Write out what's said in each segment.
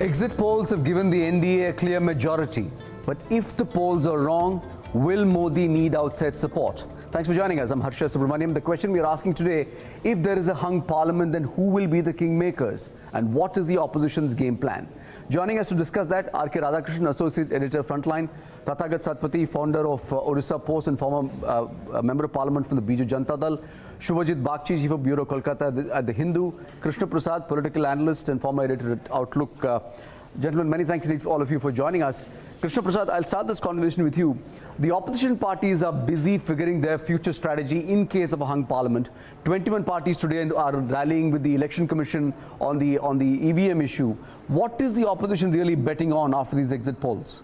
Exit polls have given the NDA a clear majority. But if the polls are wrong, will Modi need outside support? Thanks for joining us. I'm Harsha Subramaniam. The question we are asking today, if there is a hung parliament, then who will be the kingmakers? And what is the opposition's game plan? Joining us to discuss that, RK Radhakrishan, Associate Editor, Frontline, Tathagata Satpathy, founder of Orissa Post and former Member of Parliament from the Biju Janata Dal, Suvojit, Bagchi, Chief of Bureau, Kolkata at the Hindu, Krishna Prasad, political analyst and former editor at Outlook. Gentlemen, many thanks to all of you for joining us. Krishna Prasad, I'll start this conversation with you. The opposition parties are busy figuring their future strategy in case of a hung parliament. 21 parties today are rallying with the Election Commission on the EVM issue. What is the opposition really betting on after these exit polls?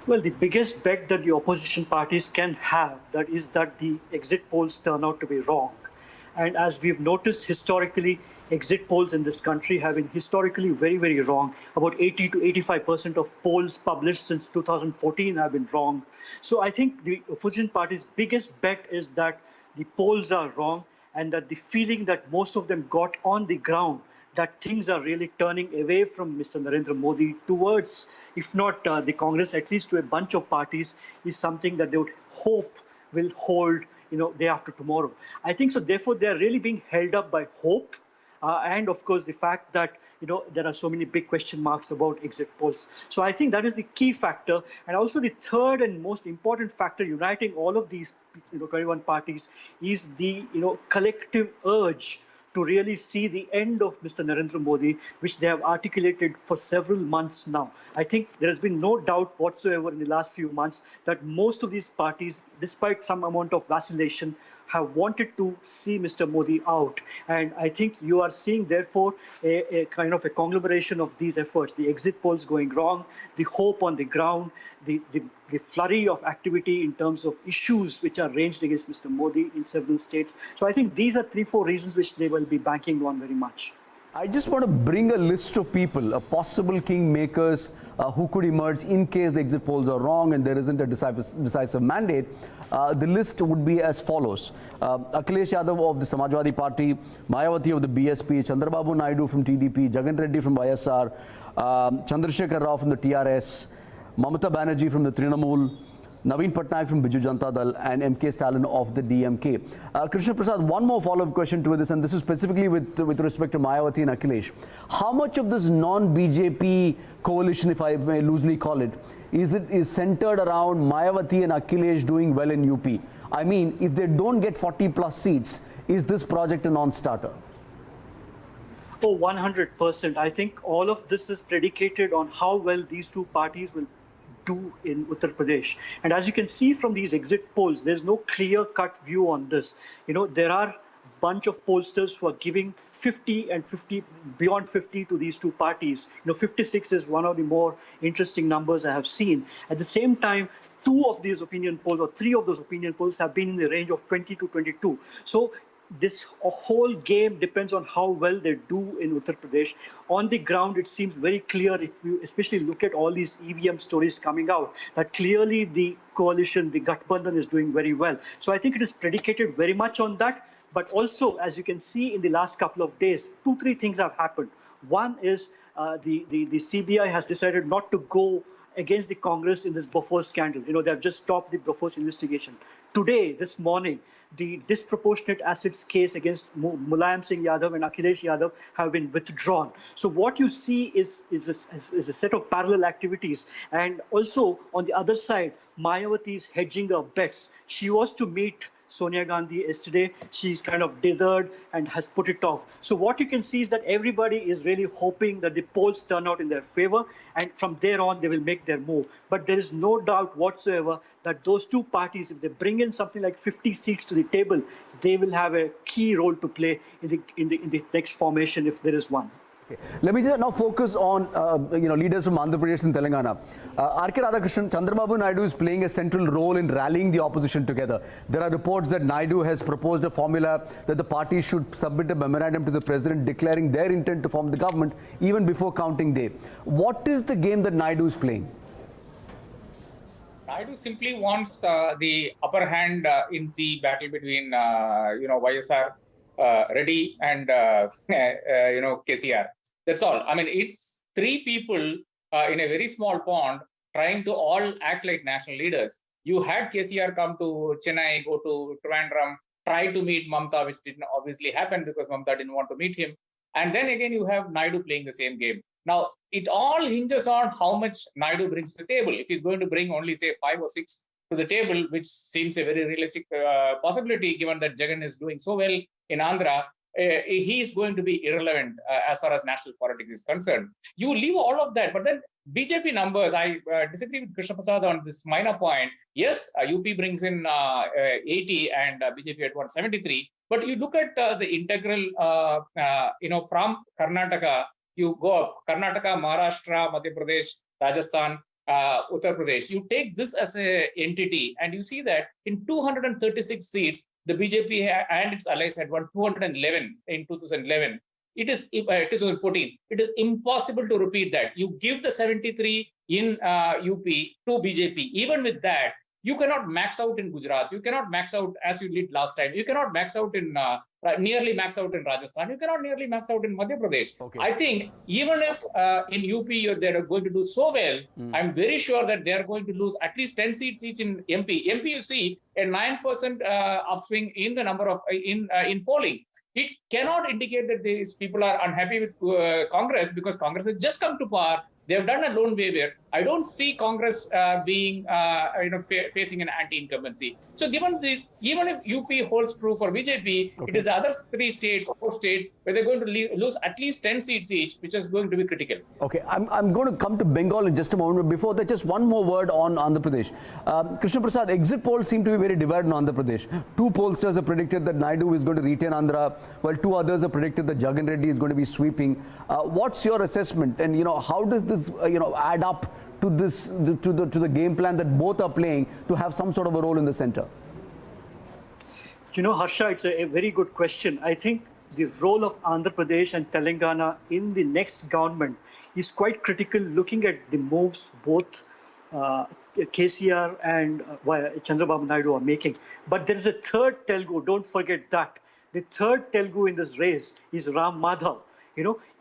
Well, the biggest bet that the opposition parties can have is that the exit polls turn out to be wrong. And as we've noticed historically, exit polls in this country have been historically very, very wrong. About 80 to 85% of polls published since 2014 have been wrong. So I think the opposition party's biggest bet is that the polls are wrong and that the feeling that most of them got on the ground that things are really turning away from Mr. Narendra Modi towards, if not the Congress, at least to a bunch of parties, is something that they would hope will hold, day after tomorrow. I think so. Therefore, they are really being held up by hope. And of course, the fact that, there are so many big question marks about exit polls. So I think that is the key factor. And also the third and most important factor uniting all of these, 21 parties is the, collective urge to really see the end of Mr. Narendra Modi, which they have articulated for several months now. I think there has been no doubt whatsoever in the last few months that most of these parties, despite some amount of vacillation, have wanted to see Mr. Modi out. And I think you are seeing, therefore, a kind of a conglomeration of these efforts, the exit polls going wrong, the hope on the ground, the flurry of activity in terms of issues which are ranged against Mr. Modi in several states. So I think these are 3-4 reasons which they will be banking on very much. I just want to bring a list of people, possible kingmakers who could emerge in case the exit polls are wrong and there isn't a decisive mandate. The list would be as follows. Akhilesh Yadav of the Samajwadi Party, Mayawati of the BSP, Chandrababu Naidu from TDP, Jagan Reddy from YSR, Chandrasekhar Rao from the TRS, Mamata Banerjee from the Trinamool, Naveen Patnaik from Biju Janata Dal and MK Stalin of the DMK. Krishna Prasad, one more follow-up question to this, and this is specifically with respect to Mayawati and Akhilesh. How much of this non-BJP coalition, if I may loosely call it, is centered around Mayawati and Akhilesh doing well in UP? I mean, if they don't get 40 plus seats, is this project a non-starter? Oh, 100%. I think all of this is predicated on how well these two parties will do in Uttar Pradesh. And as you can see from these exit polls, there's no clear-cut view on this. There are a bunch of pollsters who are giving 50 and 50, beyond 50 to these two parties. 56 is one of the more interesting numbers I have seen. At the same time, 2 of these opinion polls, or 3 of those opinion polls, have been in the range of 20 to 22. So this whole game depends on how well they do in Uttar Pradesh. On the ground, it seems very clear, if you especially look at all these EVM stories coming out, that clearly the coalition, the Gathbandhan, is doing very well. So I think it is predicated very much on that. But also, as you can see in the last couple of days, 2-3 things have happened. One is the CBI has decided not to go against the Congress in this Bofors scandal. They have just stopped the Bofors investigation. Today, this morning, the disproportionate assets case against Mulayam Singh Yadav and Akhilesh Yadav have been withdrawn. So what you see is a set of parallel activities. And also, on the other side, Mayawati is hedging her bets. She was to meet Sonia Gandhi yesterday. She's kind of dithered and has put it off. So what you can see is that everybody is really hoping that the polls turn out in their favor, and from there on they will make their move. But there is no doubt whatsoever that those two parties, if they bring in something like 50 seats to the table, they will have a key role to play in the next formation, if there is one. Okay. Let me just now focus on leaders from Andhra Pradesh and Telangana. RK Radhakrishan, Chandrababu Naidu is playing a central role in rallying the opposition together. There are reports that Naidu has proposed a formula that the party should submit a memorandum to the president declaring their intent to form the government even before counting day. What is the game that Naidu is playing? Naidu simply wants the upper hand in the battle between YSR Reddy and KCR. That's all. I mean, it's three people in a very small pond trying to all act like national leaders. You had KCR come to Chennai, go to Trivandrum, try to meet Mamta, which didn't obviously happen because Mamta didn't want to meet him. And then again, you have Naidu playing the same game. Now, it all hinges on how much Naidu brings to the table. If he's going to bring only, say, 5 or 6 to the table, which seems a very realistic possibility, given that Jagan is doing so well in Andhra, he is going to be irrelevant as far as national politics is concerned. You leave all of that, but then BJP numbers, I disagree with Krishna Prasad on this minor point. Yes, UP brings in 80 and BJP at 173, but you look at the integral, from Karnataka, you go up, Karnataka, Maharashtra, Madhya Pradesh, Rajasthan, Uttar Pradesh. You take this as an entity and you see that in 236 seats, the BJP and its allies had won 211 in 2011. It is 2014. It is impossible to repeat that. You give the 73 in UP to BJP. Even with that, you cannot max out in Gujarat. You cannot max out as you did last time. You cannot max out in nearly max out in Rajasthan. You cannot nearly max out in Madhya Pradesh. Okay. I think even if in UP they're going to do so well, I'm very sure that they're going to lose at least 10 seats each in MP. MP, you see a 9% upswing in the number of in polling. It cannot indicate that these people are unhappy with Congress because Congress has just come to power. They have done a loan waiver. I don't see Congress being, facing an anti-incumbency. So given this, even if UP holds true for BJP, it is the other 3 states, 4 states, where they're going to lose at least 10 seats each, which is going to be critical. Okay, I'm going to come to Bengal in just a moment. But before that, just one more word on Andhra Pradesh. Krishna Prasad, exit polls seem to be very divided on Andhra Pradesh. 2 pollsters have predicted that Naidu is going to retain Andhra, while 2 others have predicted that Jagan Reddy is going to be sweeping. What's your assessment? And, how does this, add up to this, to the game plan that both are playing to have some sort of a role in the center? Harsha, it's a very good question. I think the role of Andhra Pradesh and Telangana in the next government is quite critical, looking at the moves both KCR and Chandrababu Naidu are making. But there is a third Telugu, don't forget that. The third Telugu in this race is Ram Madhav.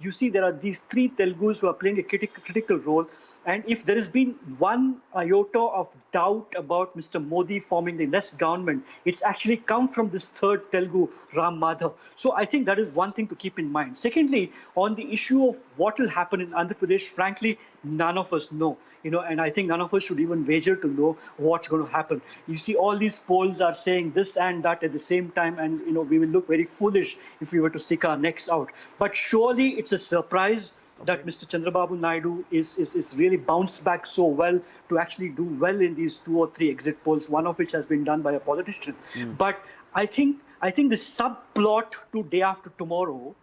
You see there are these 3 Telugus who are playing a critical role. And if there has been one iota of doubt about Mr. Modi forming the next government, it's actually come from this third Telugu, Ram Madhav. So I think that is one thing to keep in mind. Secondly, on the issue of what will happen in Andhra Pradesh, frankly, none of us know. And I think none of us should even wager to know what's going to happen. You see, all these polls are saying this and that at the same time, and we will look very foolish if we were to stick our necks out. But surely it's a surprise that Mr. Chandrababu Naidu is really bounced back so well to actually do well in these 2 or 3 exit polls, one of which has been done by a politician. But I think the subplot to day after tomorrow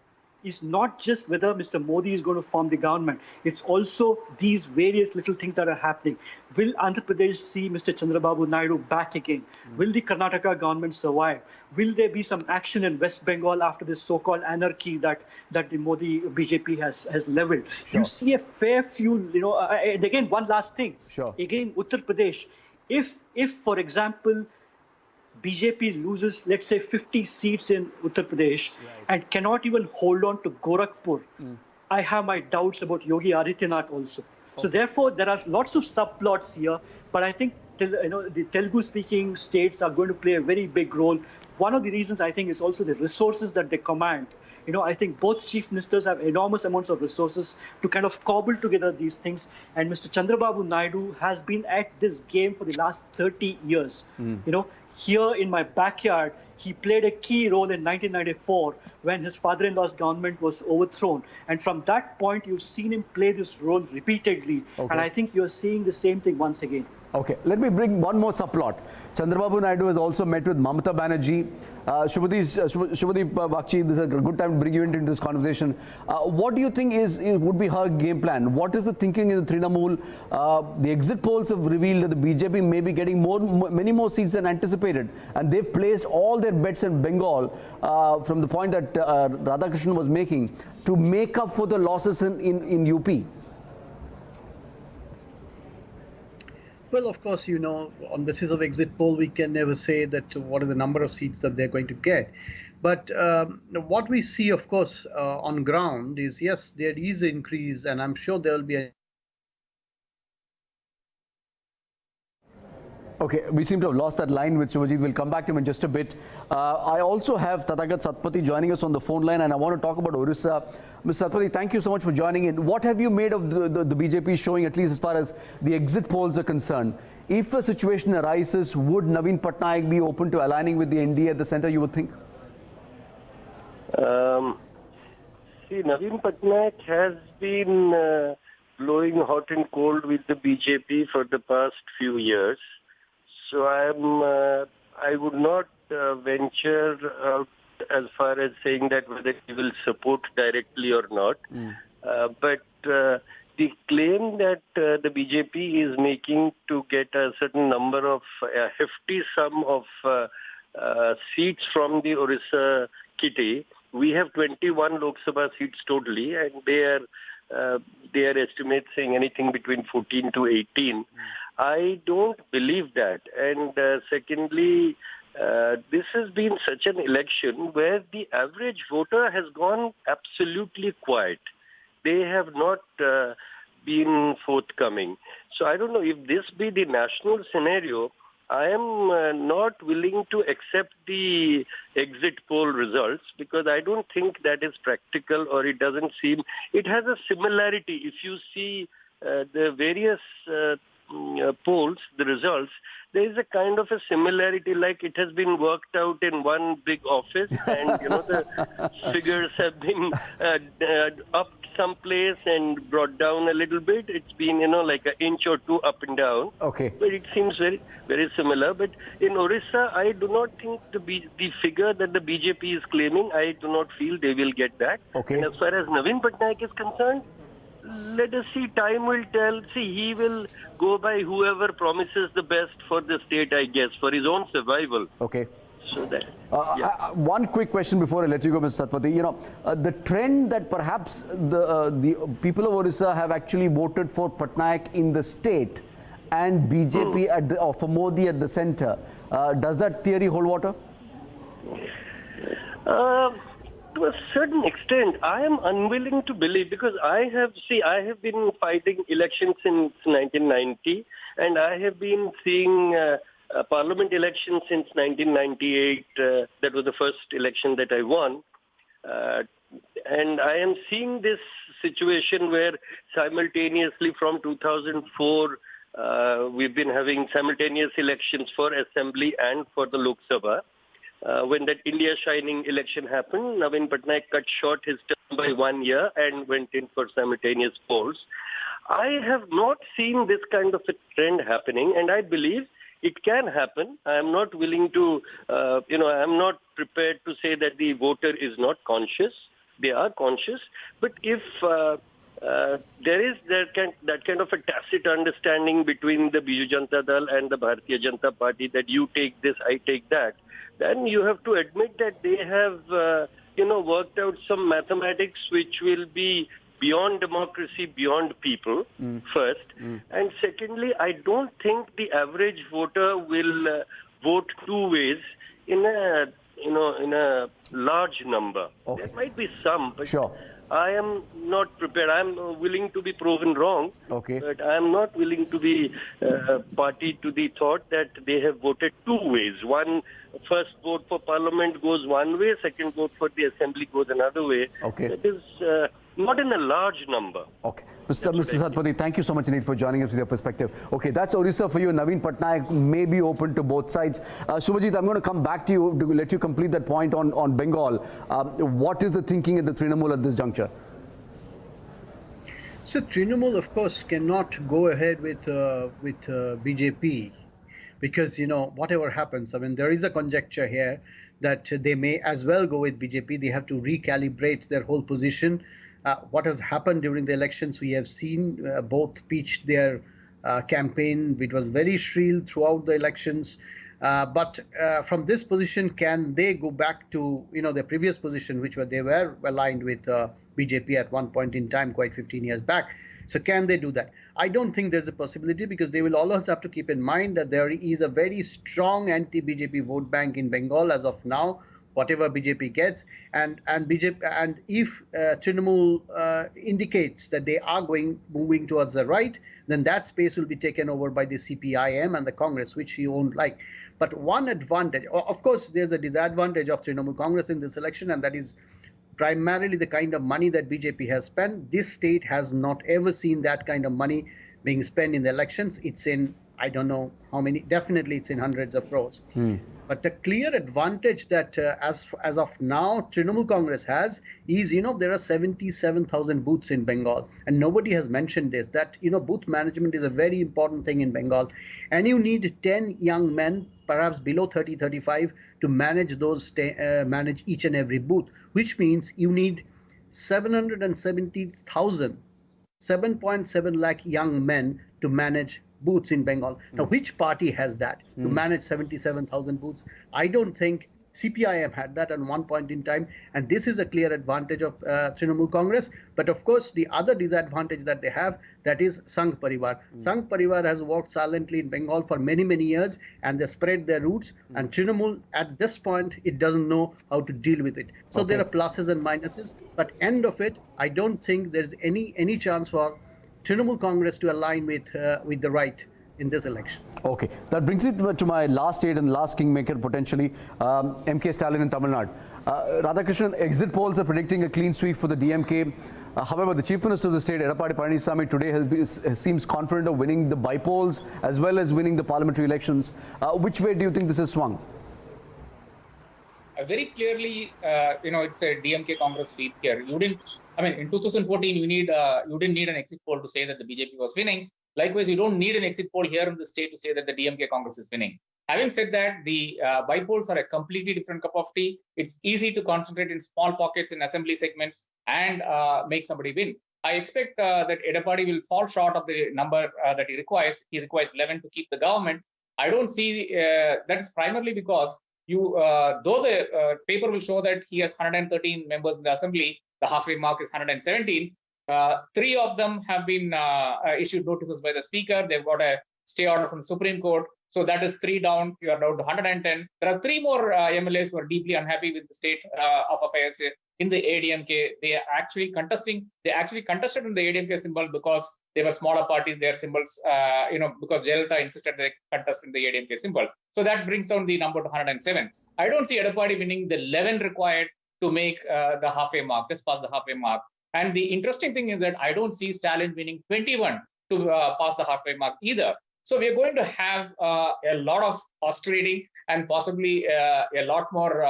is not just whether Mr. Modi is going to form the government. It's also these various little things that are happening. Will Andhra Pradesh see Mr. Chandrababu Naidu back again? Will the Karnataka government survive? Will there be some action in West Bengal after this so-called anarchy that the Modi BJP has leveled? Sure. You see a fair few, and again, one last thing. Sure. Again, Uttar Pradesh, if for example, BJP loses, let's say, 50 seats in Uttar Pradesh and cannot even hold on to Gorakhpur, I have my doubts about Yogi Adityanath also. So therefore, there are lots of subplots here, but I think the Telugu-speaking states are going to play a very big role. One of the reasons I think is also the resources that they command. I think both chief ministers have enormous amounts of resources to kind of cobble together these things. And Mr. Chandrababu Naidu has been at this game for the last 30 years. Here in my backyard, he played a key role in 1994 when his father-in-law's government was overthrown. And from that point, you've seen him play this role repeatedly. Okay. And I think you're seeing the same thing once again. Okay, let me bring one more subplot. Chandrababu Naidu has also met with Mamata Banerjee. Suvojit, Bagchi, this is a good time to bring you into this conversation. What do you think would be her game plan? What is the thinking in the Trinamool? The exit polls have revealed that the BJP may be getting many more seats than anticipated. And they've placed all their bets in Bengal from the point that Radhakrishnan was making to make up for the losses in UP. Well, of course, on basis of exit poll, we can never say that what are the number of seats that they're going to get. But what we see, of course, on ground is, yes, there is an increase, and I'm sure there will be a Okay, we seem to have lost that line with Suvojit. We'll come back to him in just a bit. I also have Tathagata Satpathy joining us on the phone line, and I want to talk about Orissa. Mr. Satpathy, thank you so much for joining in. What have you made of the BJP showing, at least as far as the exit polls are concerned? If a situation arises, would Naveen Patnaik be open to aligning with the NDA at the center, you would think? See, Naveen Patnaik has been blowing hot and cold with the BJP for the past few years. So I would not venture out as far as saying that whether he will support directly or not. But the claim that the BJP is making to get a certain number of a hefty sum of seats from the Orissa kitty. We have 21 Lok Sabha seats totally, and they are estimates saying anything between 14 to 18. I don't believe that. And secondly, this has been such an election where the average voter has gone absolutely quiet. They have not been forthcoming. So I don't know if this be the national scenario. I am not willing to accept the exit poll results because I don't think that is practical, or it doesn't seem. It has a similarity. If you see the various polls, the results, there is a kind of a similarity, like it has been worked out in one big office, and the figures have been upped someplace and brought down a little bit. It's been like an inch or two up and down. Okay. But it seems very, very similar. But in Orissa, I do not think the figure that the BJP is claiming, I do not feel they will get that. Okay. And as far as Naveen Patnaik is concerned, let us see. Time will tell. See, he will go by whoever promises the best for the state, I guess, for his own survival. Okay. So that. One quick question before I let you go, Mr. Satpathy. The trend that perhaps the people of Orissa have actually voted for Patnaik in the state and BJP or for Modi at the center, does that theory hold water? To a certain extent, I am unwilling to believe, because I have been fighting elections since 1990, and I have been seeing parliament elections since 1998. That was the first election that I won. And I am seeing this situation where simultaneously from 2004, we've been having simultaneous elections for assembly and for the Lok Sabha. When that India Shining election happened, Naveen Patnaik cut short his term by 1 year and went in for simultaneous polls. I have not seen this kind of a trend happening, and I believe it can happen. I am not willing to, I am not prepared to say that the voter is not conscious. They are conscious. But if there is that kind of a tacit understanding between the Biju Janata Dal and the Bharatiya Janata Party that you take this, I take that, then you have to admit that they have, worked out some mathematics which will be beyond democracy, beyond people, first. And secondly, I don't think the average voter will vote two ways in a large number. Okay. There might be some, but Sure. I am not prepared. I am willing to be proven wrong, Okay. but I am not willing to be party to the thought that they have voted two ways. One, first vote for parliament goes one way, second vote for the assembly goes another way. Okay. That is not in a large number. Okay. Mr. Satpathy, thank you so much indeed for joining us with your perspective. Okay, that's Orissa for you. Naveen Patnaik may be open to both sides. Suvojit, I'm going to come back to you to let you complete that point on Bengal. What is the thinking at the Trinamool at this juncture? So Trinamool, of course, cannot go ahead with BJP because, whatever happens, I mean, there is a conjecture here that they may as well go with BJP. They have to recalibrate their whole position. What has happened during the elections, we have seen both pitched their campaign, which was very shrill throughout the elections. But from this position, can they go back to their previous position, which they were aligned with BJP at one point in time, quite 15 years back? So can they do that? I don't think there's a possibility, because they will always have to keep in mind that there is a very strong anti-BJP vote bank in Bengal as of now, whatever BJP gets, and BJP, and if Trinamool indicates that they are moving towards the right, then that space will be taken over by the CPIM and the Congress, which you won't like. But one advantage, of course, there's a disadvantage of Trinamool Congress in this election, and that is primarily the kind of money that BJP has spent. This state has not ever seen that kind of money being spent in the elections. It's in, I don't know how many, definitely it's in hundreds of crores. But the clear advantage that as of now Trinamool Congress has is, there are 77,000 booths in Bengal, and nobody has mentioned this, that booth management is a very important thing in Bengal, and you need 10 young men, perhaps below 30, 35, to manage manage each and every booth, which means you need 770,000, 7.7 lakh young men to manage booths in Bengal. Now, which party has that to manage 77,000 booths? I don't think CPIM had that at one point in time, and this is a clear advantage of Trinamool Congress. But of course, the other disadvantage that they have, that is Sangh Parivar. Sangh Parivar has worked silently in Bengal for many, many years, and they spread their roots. And Trinamool, at this point, it doesn't know how to deal with it. So there are pluses and minuses, but end of it, I don't think there's any chance for Trinamool Congress to align with the right in this election. Okay, that brings it to my last state and last kingmaker potentially, MK Stalin in Tamil Nadu. Radhakrishnan, exit polls are predicting a clean sweep for the DMK. However, the Chief Minister of the state, Edappadi Palaniswamy, today seems confident of winning the by-polls as well as winning the parliamentary elections. Which way do you think this is swung? Very clearly, it's a DMK Congress sweep here. In 2014, you didn't need an exit poll to say that the BJP was winning. Likewise, you don't need an exit poll here in the state to say that the DMK Congress is winning. Having said that, the by-polls are a completely different cup of tea. It's easy to concentrate in small pockets in assembly segments and make somebody win. I expect that Edappadi will fall short of the number that he requires. He requires 11 to keep the government. I don't see that is primarily because though the paper will show that he has 113 members in the assembly, the halfway mark is 117. 3 of them have been issued notices by the speaker. They've got a stay order from the Supreme Court. So that is 3 down. You are down to 110. There are 3 more MLAs who are deeply unhappy with the state of affairs in the ADMK. They are actually contesting. They actually contested in the ADMK symbol because they were smaller parties. Their symbols, because Jayalalitha insisted they contest in the ADMK symbol. So that brings down the number to 107. I don't see Edappadi winning the 11 required to make the halfway mark, just past the halfway mark. And the interesting thing is that I don't see Stalin winning 21 to pass the halfway mark either. So we're going to have a lot of horse trading and possibly a lot more,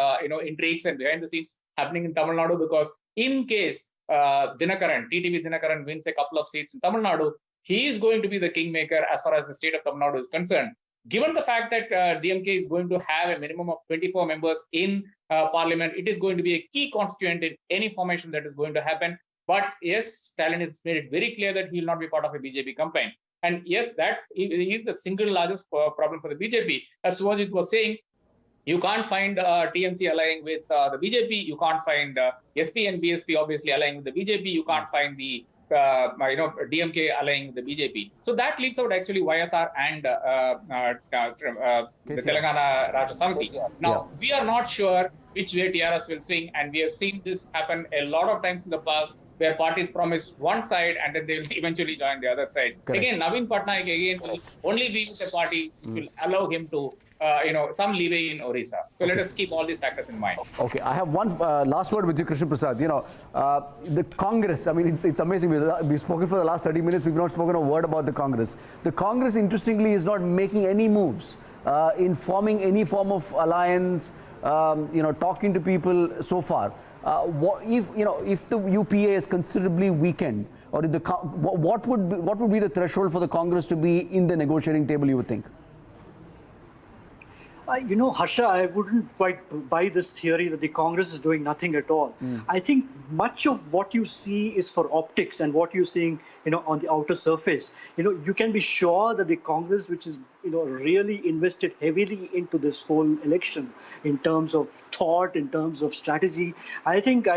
intrigues and behind the scenes happening in Tamil Nadu, because in case TTV Dinakaran wins a couple of seats in Tamil Nadu, he is going to be the kingmaker as far as the state of Tamil Nadu is concerned. Given the fact that DMK is going to have a minimum of 24 members in parliament, it is going to be a key constituent in any formation that is going to happen. But yes, Stalin has made it very clear that he will not be part of a BJP campaign. And yes, that is the single largest problem for the BJP. As Suvojit was saying, you can't find TMC allying with the BJP. You can't find SP and BSP obviously allying with the BJP. You can't find the DMK allying with the BJP. So that leaves out actually YSR and the Telangana Rashtra Samiti. Now, we are not sure which way TRS will swing, and we have seen this happen a lot of times in the past, where parties promise one side and then they will eventually join the other side. Correct. Again, Naveen Patnaik will only be with the party which will allow him to, some leeway in Orissa. So let us keep all these factors in mind. Okay, I have one last word with you, Krishna Prasad. The Congress, it's amazing. We've spoken for the last 30 minutes. We've not spoken a word about the Congress. The Congress, interestingly, is not making any moves in forming any form of alliance, talking to people so far. If the UPA is considerably weakened, or if what would be the threshold for the Congress to be in the negotiating table, you would think? Harsha, I wouldn't quite buy this theory that the Congress is doing nothing at all. I think much of what you see is for optics and what you're seeing, on the outer surface. You can be sure that the Congress, which is, really invested heavily into this whole election in terms of thought, in terms of strategy, I think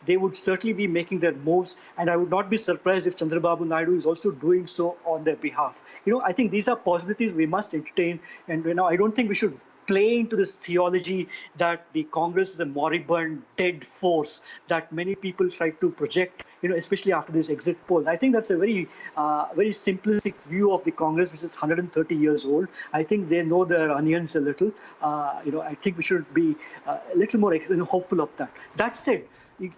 they would certainly be making their moves, and I would not be surprised if Chandrababu Naidu is also doing so on their behalf. I think these are possibilities we must entertain, and I don't think we should play into this theology that the Congress is a moribund, dead force that many people try to project, especially after this exit poll. I think that's a very simplistic view of the Congress, which is 130 years old. I think they know their onions a little. I think we should be a little more hopeful of that. That said,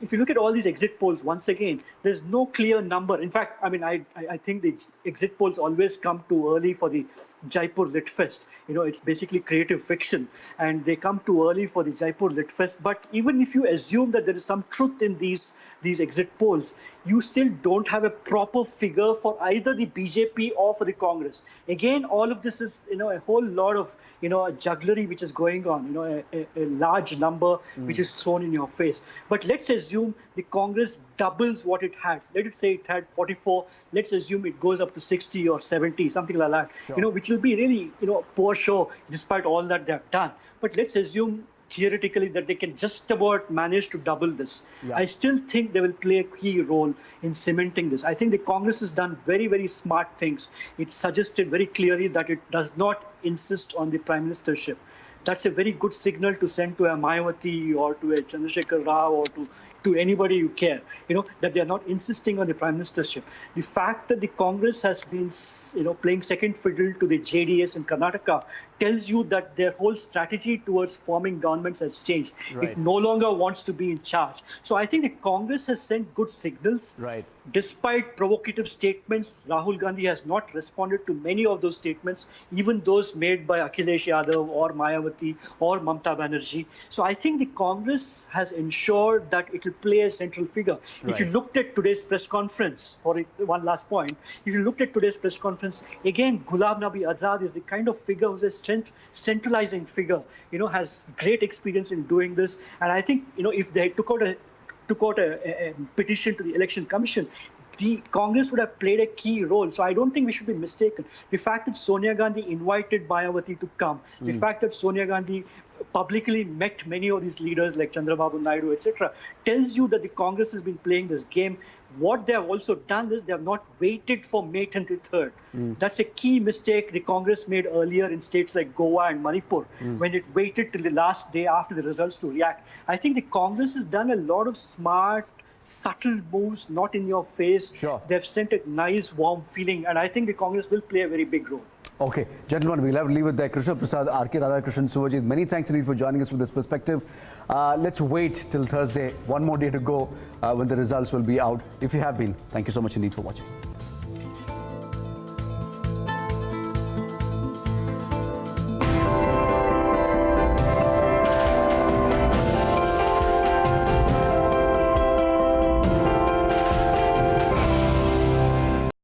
if you look at all these exit polls, once again, there's no clear number. In fact, I think the exit polls always come too early for the Jaipur Lit Fest. It's basically creative fiction, and they come too early for the Jaipur Lit Fest. But even if you assume that there is some truth in these exit polls, you still don't have a proper figure for either the BJP or for the Congress. Again, all of this is, a whole lot of, jugglery which is going on, a large number which is thrown in your face. But let's assume the Congress doubles what it had. Let it say it had 44. Let's assume it goes up to 60 or 70, something like that, sure. Which will be really, poor show despite all that they have done. But let's assume theoretically that they can just about manage to double this. Yeah. I still think they will play a key role in cementing this. I think the Congress has done very, very smart things. It suggested very clearly that it does not insist on the prime ministership. That's a very good signal to send to a Mayawati or to a Chandrasekhar Rao or to anybody you care, that they are not insisting on the prime ministership. The fact that the Congress has been, playing second fiddle to the JDS in Karnataka tells you that their whole strategy towards forming governments has changed. Right. It no longer wants to be in charge. So I think the Congress has sent good signals. Right. Despite provocative statements, Rahul Gandhi has not responded to many of those statements, even those made by Akhilesh Yadav or Mayawati or Mamta Banerjee. So I think the Congress has ensured that it will play a central figure. Right. If you looked at today's press conference, for one last point, if you looked at today's press conference, again, Ghulam Nabi Azad is the kind of figure who's a centralizing figure, has great experience in doing this. And I think, if they took out a petition to the Election Commission, the Congress would have played a key role. So I don't think we should be mistaken. The fact that Sonia Gandhi invited Mayawati to come, the fact that Sonia Gandhi publicly met many of these leaders like Chandrababu Naidu, etc., tells you that the Congress has been playing this game. What they have also done is they have not waited for May 23rd. That's a key mistake the Congress made earlier in states like Goa and Manipur, when it waited till the last day after the results to react. I think the Congress has done a lot of smart, subtle moves, not in your face. Sure. They've sent a nice, warm feeling, and I think the Congress will play a very big role. Okay, gentlemen, we'll have to leave it there. Krishna Prasad, RK, Radhakrishan, Suvojit, many thanks indeed for joining us with this perspective. Let's wait till Thursday, one more day to go when the results will be out. If you have been, thank you so much indeed for watching.